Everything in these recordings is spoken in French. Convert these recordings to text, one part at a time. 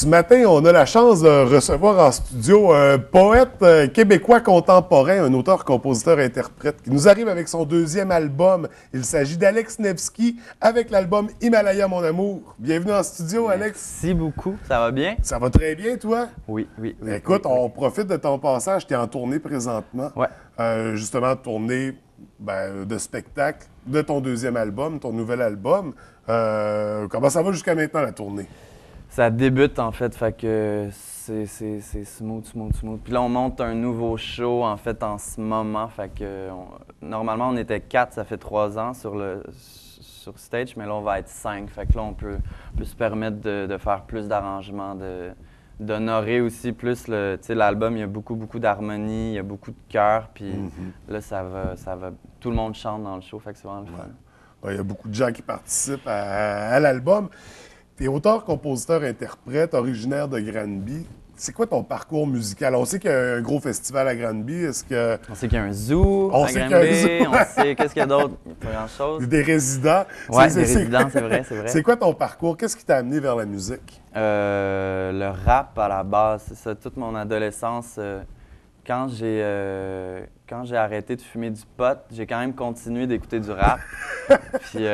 Ce matin, on a la chance de recevoir en studio un poète québécois contemporain, un auteur, compositeur, interprète, qui nous arrive avec son deuxième album. Il s'agit d'Alex Nevsky avec l'album Himalaya, mon amour. Bienvenue en studio, Alex. Merci beaucoup. Ça va bien? Ça va très bien, toi? Oui. Écoute, on profite de ton passage. Tu es en tournée présentement. Ouais. Justement, tournée de spectacle de ton deuxième album, ton nouvel album. Comment ça va jusqu'à maintenant, la tournée? Ça débute en fait que c'est smooth. Puis là, on monte un nouveau show en fait en ce moment. Normalement, on était 4, ça fait 3 ans sur stage, mais là, on va être 5. Fait que là, on peut se permettre de faire plus d'arrangements, d'honorer aussi plus l'album. Il y a beaucoup d'harmonie, il y a beaucoup de cœur. Puis là, ça va. Tout le monde chante dans le show, fait que c'est vraiment le fun. Il y a beaucoup de gens qui participent à l'album. Tu es auteur, compositeur, interprète, originaire de Granby. C'est quoi ton parcours musical? On sait qu'il y a un gros festival à Granby. On sait qu'il y a un zoo à Granby. On sait qu'est-ce qu'il y a d'autre? Pas grand-chose. Des résidents. Oui, des résidents, c'est vrai. C'est quoi ton parcours? Qu'est-ce qui t'a amené vers la musique? Le rap, à la base, c'est ça. Toute mon adolescence, quand j'ai arrêté de fumer du pot, j'ai quand même continué d'écouter du rap. Puis...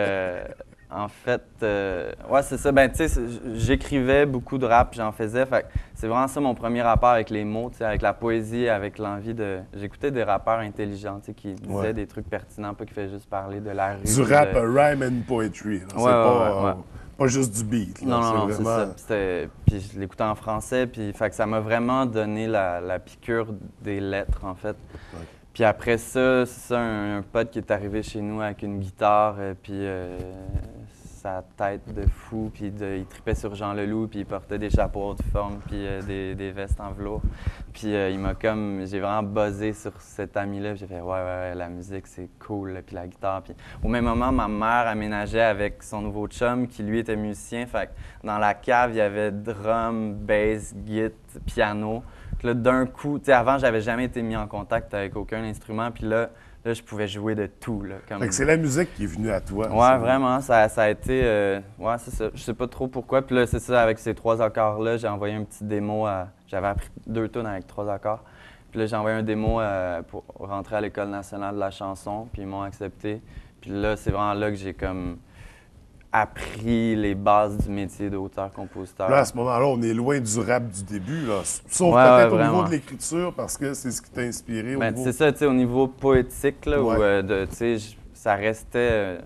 en fait, ouais, c'est ça. Ben, tu sais, j'écrivais beaucoup de rap, j'en faisais. Fait c'est vraiment ça mon premier rapport avec les mots, tu sais, avec la poésie, avec l'envie de. J'écoutais des rappeurs intelligents, tu sais, qui disaient des trucs pertinents, pas qui faisaient juste parler de la rue. Du rap, rhyme and poetry. C'est pas juste du beat. Là. Non, vraiment... c'est ça. Puis je l'écoutais en français, puis fait que ça m'a vraiment donné la piqûre des lettres, en fait. Okay. Puis après ça, c'est ça, un pote qui est arrivé chez nous avec une guitare, puis sa tête de fou, puis il tripait sur Jean Leloup, puis il portait des chapeaux de forme, puis des vestes en velours. Puis j'ai vraiment buzzé sur cet ami-là, j'ai fait ouais, la musique c'est cool, là, puis la guitare. Puis au même moment, ma mère aménageait avec son nouveau chum, qui lui était musicien, fait que dans la cave, il y avait drum, bass, guitare, piano. Puis là, d'un coup, tu sais, avant, j'avais jamais été mis en contact avec aucun instrument, puis là, je pouvais jouer de tout. Là, Fait que c'est la musique qui est venue à toi. Ouais, vraiment, ça a été... ouais, c'est ça. Je sais pas trop pourquoi. Puis là, c'est ça, avec ces 3 accords-là, j'ai envoyé un petit démo J'avais appris 2 tunes avec 3 accords. Puis là, j'ai envoyé un démo pour rentrer à l'École nationale de la chanson, puis ils m'ont accepté. Puis là, c'est vraiment là que j'ai comme appris les bases du métier d'auteur-compositeur. Là, à ce moment-là, on est loin du rap du début, là. Sauf peut-être au niveau de l'écriture, parce que c'est ce qui t'a inspiré. C'est ça, tu sais, au niveau poétique, là, où ça restait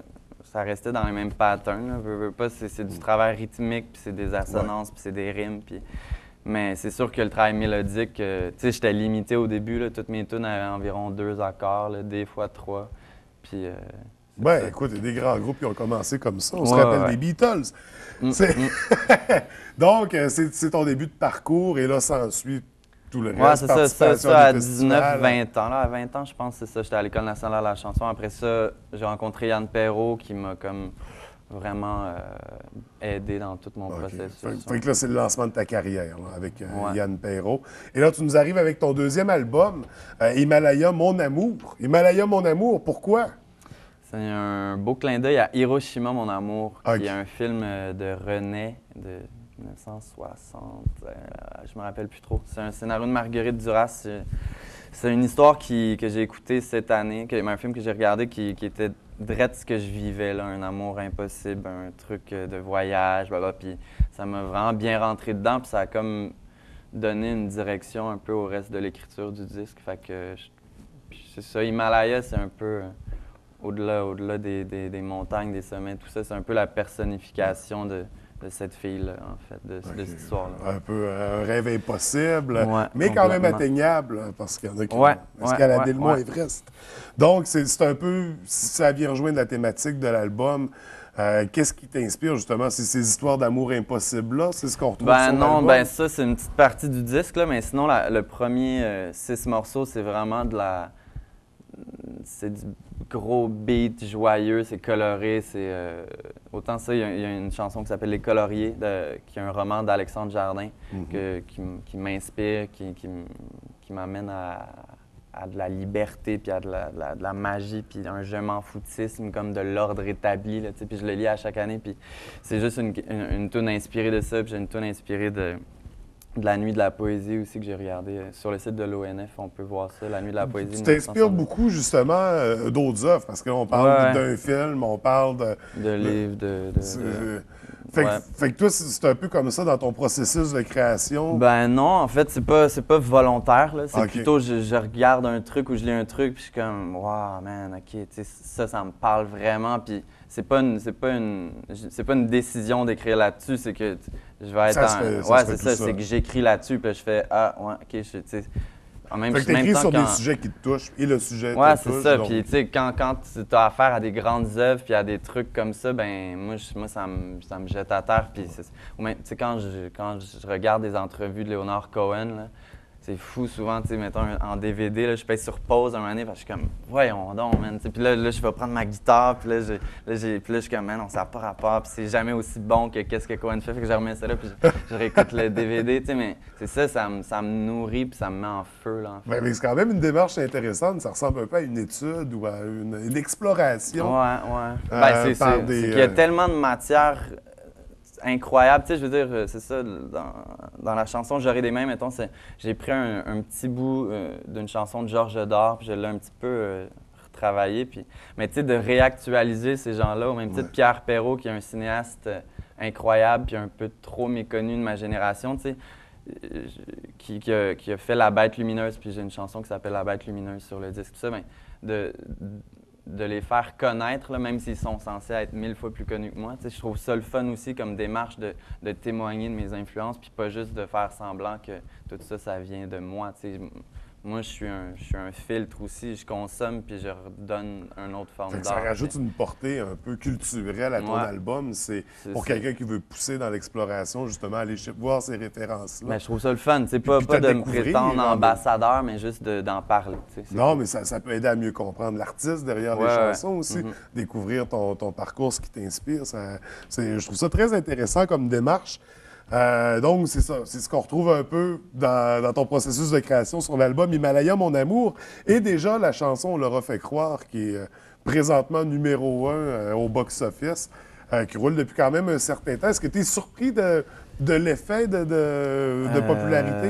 dans les mêmes patterns. Veux pas, c'est du travail rythmique, puis c'est des assonances, puis c'est des rimes. Mais c'est sûr que le travail mélodique, tu sais, j'étais limité au début. Là, toutes mes tunes avaient environ 2 accords, là, des fois 3. Puis... écoute, il y a des grands groupes qui ont commencé comme ça. On se rappelle des Beatles. Donc, c'est ton début de parcours et là, s'ensuit tout le reste. Ouais, c'est ça à 19-20 ans. Là, à 20 ans, je pense que c'est ça. J'étais à l'École nationale de la chanson. Après ça, j'ai rencontré Yann Perrault qui m'a comme vraiment aidé dans tout mon processus. Fait que là, c'est le lancement de ta carrière là, avec Yann Perrault. Et là, tu nous arrives avec ton deuxième album, Himalaya, mon amour. Himalaya, mon amour, pourquoi? C'est un beau clin d'œil à Hiroshima, mon amour, qui est un film de René de 1960. Je me rappelle plus trop. C'est un scénario de Marguerite Duras. C'est une histoire que j'ai écoutée cette année, un film que j'ai regardé qui était direct ce que je vivais, là, un amour impossible, un truc de voyage, puis ça m'a vraiment bien rentré dedans, puis ça a comme donné une direction un peu au reste de l'écriture du disque. Fait que c'est ça, Himalaya, c'est un peu... Au-delà des montagnes, des sommets, tout ça, c'est un peu la personnification de cette fille-là, en fait, de cette histoire-là. Un peu un rêve impossible, mais quand même atteignable, parce qu'il y en a qui ont escaladé le mont Everest. Donc, c'est un peu, ça vient rejoindre la thématique de l'album. Qu'est-ce qui t'inspire, justement? C'est ces histoires d'amour impossible-là? C'est ce qu'on retrouve sur l'album? Ça, c'est une petite partie du disque, là, mais sinon, le premier 6 morceaux, c'est vraiment c'est du gros beat joyeux, c'est coloré, c'est... autant ça, il y a une chanson qui s'appelle Les Coloriers, qui est un roman d'Alexandre Jardin, qui m'inspire, qui m'amène de la liberté, puis à de la magie, puis un je m'en foutisme comme de l'ordre établi, là, puis je le lis à chaque année, puis c'est juste une toune inspirée de ça, puis j'ai une toune inspirée de la Nuit de la poésie aussi que j'ai regardé sur le site de l'ONF, on peut voir ça, la Nuit de la poésie. Tu t'inspires beaucoup justement d'autres œuvres, parce que là, on parle d'un film, on parle de livres, Fait que toi, c'est un peu comme ça dans ton processus de création? Ben non, en fait, c'est pas volontaire, là. C'est plutôt, je regarde un truc ou je lis un truc, puis je suis comme, wow, man, OK, tu sais, ça me parle vraiment, puis c'est pas une décision d'écrire là-dessus, c'est que je vais être c'est ça, c'est que j'écris là-dessus, puis je fais, ah, ouais, OK, tu sais. Fait que t'écris sur des sujets qui te touchent et le sujet te touche. Ouais, c'est ça. Donc... Puis, tu sais, quand tu as affaire à des grandes œuvres puis à des trucs comme ça, ben moi ça me jette à terre. Puis, tu sais, quand je regarde des entrevues de Leonard Cohen, là, c'est fou souvent, tu sais, mettons en DVD, là, je pèse sur pause un moment donné, parce que je suis comme, voyons donc, man. Puis là, je vais prendre ma guitare, puis là, je suis comme, man, ça n'a pas rapport, puis c'est jamais aussi bon que qu'est-ce que Cohen fait que je remets ça là, puis je réécoute le DVD, tu sais, mais c'est ça, ça me nourrit, puis ça me met en feu, là. En fait. Mais c'est quand même une démarche intéressante, ça ressemble un peu à une étude ou à une exploration. Ouais. Ben, c'est qu'il y a tellement de matière incroyable, tu sais, je veux dire, c'est ça, dans la chanson J'aurai des mains, mettons, j'ai pris un petit bout d'une chanson de Georges Dard, puis je l'ai un petit peu retravaillé, puis, mais tu sais, de réactualiser ces gens-là, au même titre Pierre Perrault, qui est un cinéaste incroyable, puis un peu trop méconnu de ma génération, tu sais, qui a fait La Bête lumineuse, puis j'ai une chanson qui s'appelle La Bête lumineuse sur le disque, tout ça, ben, de les faire connaître, là, même s'ils sont censés être 1000 fois plus connus que moi. Je trouve ça le fun aussi comme démarche de témoigner de mes influences, puis pas juste de faire semblant que tout ça, ça vient de moi. T'sais. Moi, je suis un filtre aussi. Je consomme, puis je redonne une autre forme d'art. Ça rajoute une portée un peu culturelle à ton album. C'est pour quelqu'un qui veut pousser dans l'exploration, justement, aller voir ces références-là. Mais je trouve ça le fun. C'est pas de me prétendre ambassadeur, mais juste d'en parler. Non, cool. mais ça peut aider à mieux comprendre l'artiste derrière les chansons aussi. Découvrir ton parcours, ce qui t'inspire. Je trouve ça très intéressant comme démarche. Donc, c'est ça. C'est ce qu'on retrouve un peu dans ton processus de création sur l'album Himalaya, mon amour. Et déjà, la chanson On leur a fait croire, qui est présentement numéro 1 au box-office, qui roule depuis quand même un certain temps. Est-ce que tu es surpris de l'effet de popularité?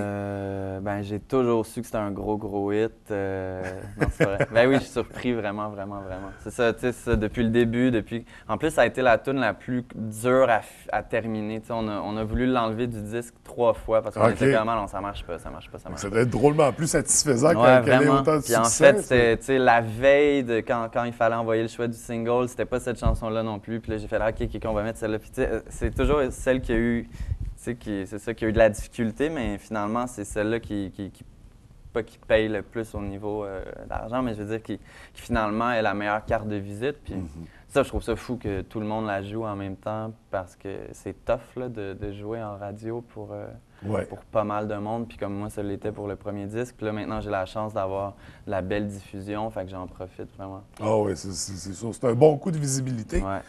Ben, j'ai toujours su que c'était un gros hit. Non, c'est vrai. Ben oui, je suis surpris vraiment. C'est ça, tu sais, depuis le début, En plus, ça a été la tune la plus dure à terminer. Tu sais, on a voulu l'enlever du disque 3 fois parce qu'on était vraiment, non, ça marche pas. Ça doit être drôlement plus satisfaisant qu'elle ait autant de succès. Puis en fait, c'était, tu sais, la veille de quand il fallait envoyer le choix du single, c'était pas cette chanson-là non plus. Puis là, j'ai fait, OK, on va mettre celle-là. Puis tu sais, c'est toujours celle qui a eu... C'est ça qui a eu de la difficulté, mais finalement, c'est celle-là qui paye le plus au niveau d'argent, mais je veux dire qui finalement est la meilleure carte de visite. Puis ça, je trouve ça fou que tout le monde la joue en même temps parce que c'est tough là, de jouer en radio pour pas mal de monde. Puis comme moi, ça l'était pour le premier disque. Puis là, maintenant, j'ai la chance d'avoir de la belle diffusion, fait que j'en profite vraiment. Ah oui, c'est sûr. C'est un bon coup de visibilité. Ouais.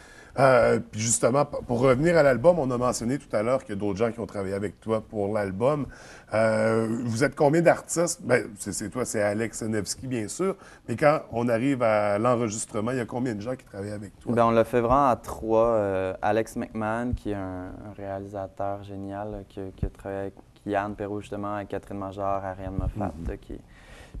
Puis justement, pour revenir à l'album, on a mentionné tout à l'heure qu'il y a d'autres gens qui ont travaillé avec toi pour l'album. Vous êtes combien d'artistes? Bien, c'est toi, c'est Alex Nevsky, bien sûr. Mais quand on arrive à l'enregistrement, il y a combien de gens qui travaillent avec toi? Bien, on l'a fait vraiment à 3. Alex McMahon, qui est un réalisateur génial, qui a travaillé avec Yann Perrault, justement, avec Catherine Major, Ariane Moffat,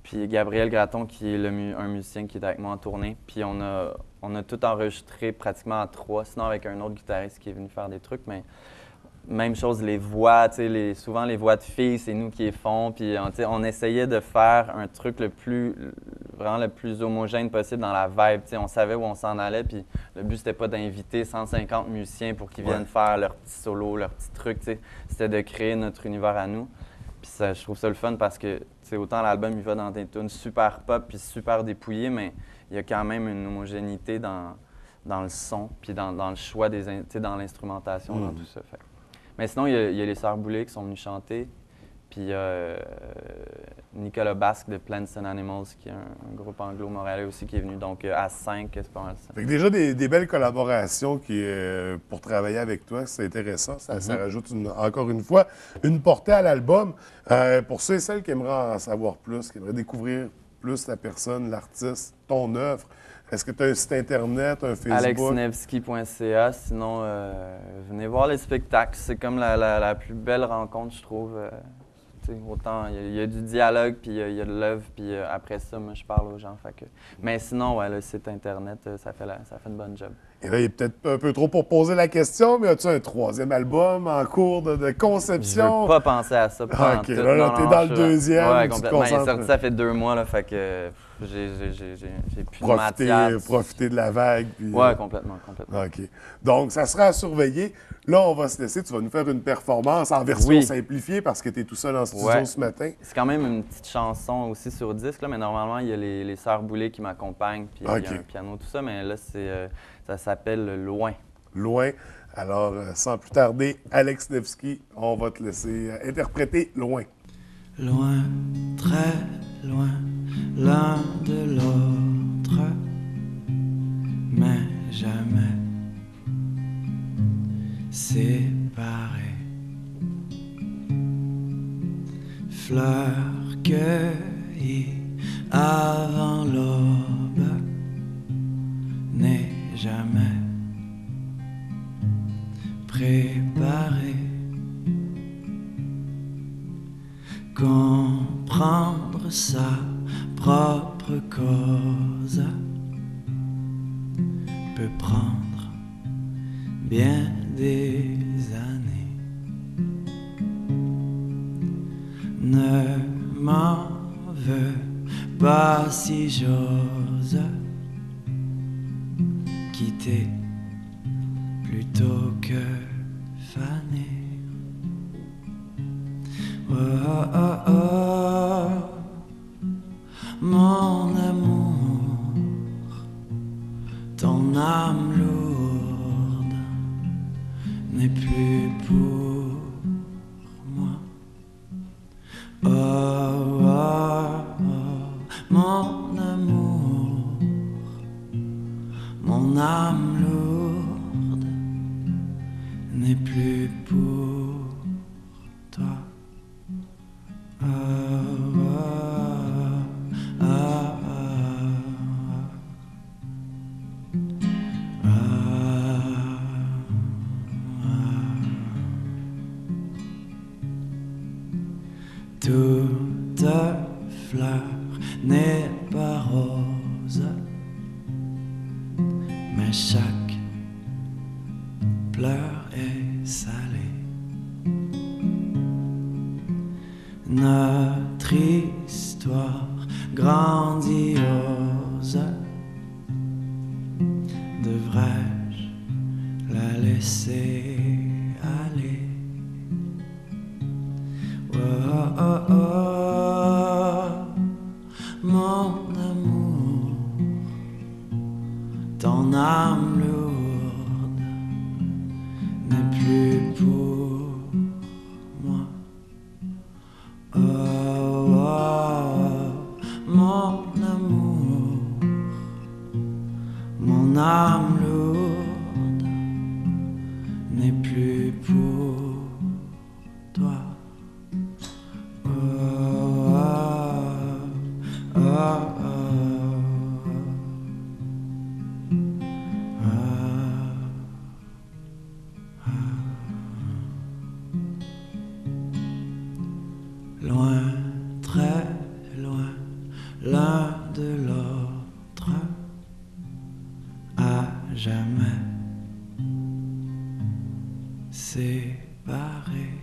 puis Gabriel Gratton, qui est un musicien qui est avec moi en tournée. Puis on a tout enregistré pratiquement à 3, sinon avec un autre guitariste qui est venu faire des trucs. Mais même chose, les voix, souvent les voix de filles, c'est nous qui les font. Puis on essayait de faire un truc vraiment le plus homogène possible dans la vibe. On savait où on s'en allait. Puis le but, c'était pas d'inviter 150 musiciens pour qu'ils viennent faire leurs petits solos, leurs petits trucs. C'était de créer notre univers à nous. Puis ça, je trouve ça le fun parce que autant l'album, il va dans des tunes super pop puis super dépouillées, mais il y a quand même une homogénéité dans le son puis dans le choix dans l'instrumentation, dans tout ça. Fait. Mais sinon, il y a les Sœurs Boulay qui sont venues chanter. Puis Nicolas Basque de Plants and Animals, qui est un groupe anglo-montréalais aussi, qui est venu. Donc à 5, c'est pas mal ça. Fait que déjà des belles collaborations pour travailler avec toi, c'est intéressant. Ça rajoute encore une fois une portée à l'album. Pour ceux et celles qui aimeraient en savoir plus, qui aimeraient découvrir plus la personne, l'artiste, ton œuvre? Est-ce que tu as un site Internet, un Facebook? alexnevsky.ca. Sinon, venez voir les spectacles. C'est comme la plus belle rencontre, je trouve. Autant il y a du dialogue, puis il y a de l'œuvre, puis après ça, moi, je parle aux gens. Fait que... Mais sinon, ouais, le site Internet, ça fait une bonne job. Et là, il est peut-être un peu trop pour poser la question, mais as-tu un 3e album en cours de conception? Je veux pas penser à ça. Pas OK, là, t'es dans le 2e. Ouais, complètement. Il est sorti, ça fait 2 mois, là, fait que j'ai plus de matière. Profiter de la vague. Puis, ouais, complètement. OK. Donc, ça sera à surveiller. Là, on va se laisser. Tu vas nous faire une performance en version simplifiée parce que tu es tout seul en studio ce matin. C'est quand même une petite chanson aussi sur disque, là, mais normalement, il y a les Sœurs Boulay qui m'accompagnent, puis il y a un piano, tout ça, mais là, ça s'appelle Loin. Loin. Alors, sans plus tarder, Alex Nevsky, on va te laisser interpréter Loin. Loin, très loin, l'un de l'autre, mais jamais séparés. Fleurs cueillies avant l'aube, n'est jamais préparé. Comprendre sa propre cause peut prendre bien des années. Ne m'en veux pas si j'ose quitter plutôt que faner. Oh, oh, oh, mon amour, ton âme lourde n'est plus pour moi. Oh, oh, oh, mon amour, mon âme lourde n'est plus pour toi. Oh, oh, oh, oh, toute fleur n'est pas rose, mais chaque pleurs est salée. Notre histoire grandiose, devrais-je la laisser aller? Oh, oh, oh, mon amour, ton âme lourde n'est plus pour moi. Oh, oh, mon amour, mon âme lourde n'est plus pour toi. Oh, oh, oh, loin, très loin, l'un de l'autre, à jamais séparés.